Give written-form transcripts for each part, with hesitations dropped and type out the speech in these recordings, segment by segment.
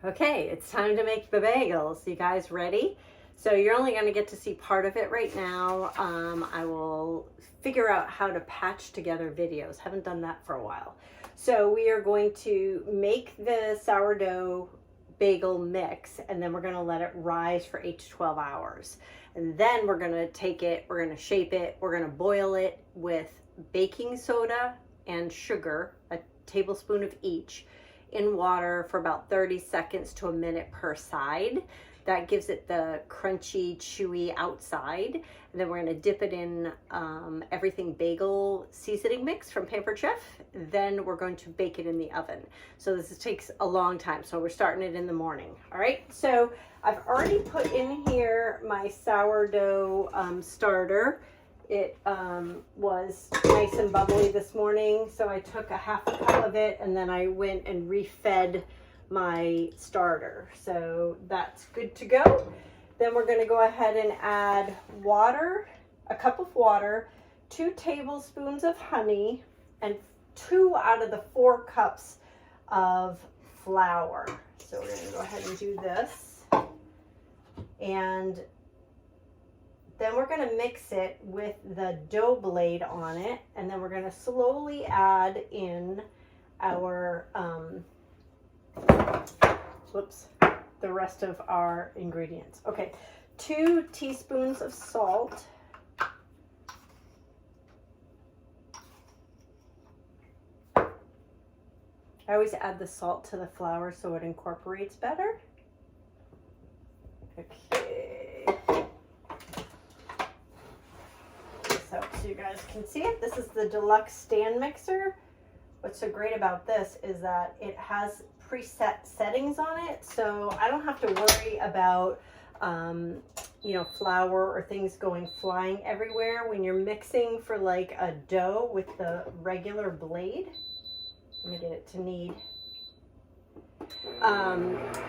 Okay, it's time to make the bagels. You guys ready? So you're only going to get to see part of it right now. I will figure out how to patch together videos. Haven't done that for a while. So we are going to make the sourdough bagel mix, and then we're going to let it rise for 8 to 12 hours. And then we're going to take it, we're going to shape it, we're going to boil it with baking soda and sugar, a tablespoon of each, in water for about 30 seconds to a minute per side. That gives it the crunchy, chewy outside. And then we're going to dip it in everything bagel seasoning mix from Paper Chef. Then we're going to bake it in the oven. So this takes a long time. So we're starting it in the morning. All right. So I've already put in here my sourdough starter. It was nice and bubbly this morning, so I took a half a cup of it and then I went and refed my starter. So that's good to go. Then we're going to go ahead and add water, a cup of water, 2 tablespoons of honey, and 2 out of the 4 cups of flour. So we're going to go ahead and do this. And then we're going to mix it with the dough blade on it, and then we're going to slowly add in our, the rest of our ingredients. Okay, 2 teaspoons of salt. I always add the salt to the flour so it incorporates better. Okay. So you guys can see it. This is the deluxe stand mixer. What's so great about this is that it has preset settings on it, so I don't have to worry about flour or things going flying everywhere when you're mixing for like a dough with the regular blade. Let me get it to knead.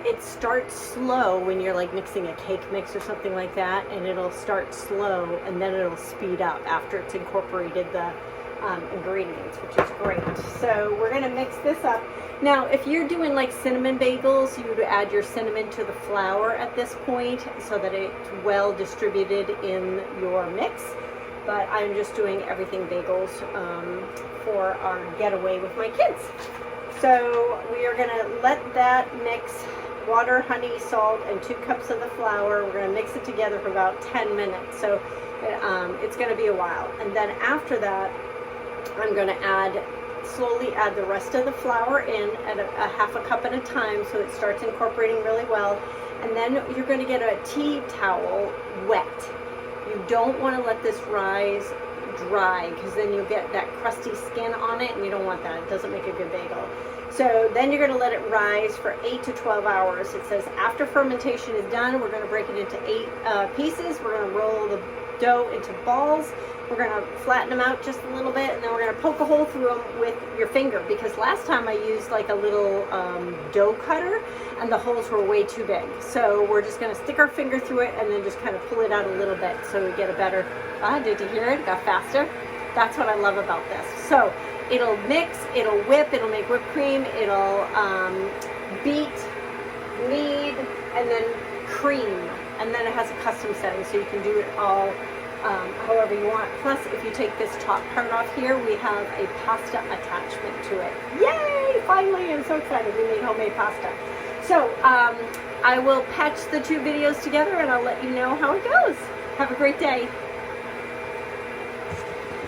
It starts slow when you're like mixing a cake mix or something like that, and it'll start slow and then it'll speed up after it's incorporated the ingredients, which is great. So we're going to mix this up. Now, if you're doing like cinnamon bagels, you would add your cinnamon to the flour at this point so that it's well distributed in your mix. But I'm just doing everything bagels for our getaway with my kids. So we are going to let that mix, water, honey, salt, and 2 cups of the flour. We're going to mix it together for about 10 minutes. So it's going to be a while. And then after that, I'm going to slowly add the rest of the flour in at a half a cup at a time so it starts incorporating really well. And then you're going to get a tea towel wet. You don't want to let this rise dry because then you'll get that crusty skin on it, and you don't want that. It doesn't make a good bagel. So then you're going to let it rise for 8 to 12 hours. It says after fermentation is done, we're going to break it into 8 pieces. We're going to roll the dough into balls. We're going to flatten them out just a little bit, and then we're going to poke a hole through them with your finger, because last time I used like a little dough cutter and the holes were way too big. So we're just going to stick our finger through it and then just kind of pull it out a little bit so we get a better, did you hear it? It got faster. That's what I love about this. So it'll mix, it'll whip, it'll make whipped cream, it'll beat, knead, and then cream. And then it has a custom setting, so you can do it all however you want. Plus, if you take this top part off here, we have a pasta attachment to it. Yay! Finally, I'm so excited. We made homemade pasta. So I will patch the 2 videos together and I'll let you know how it goes. Have a great day.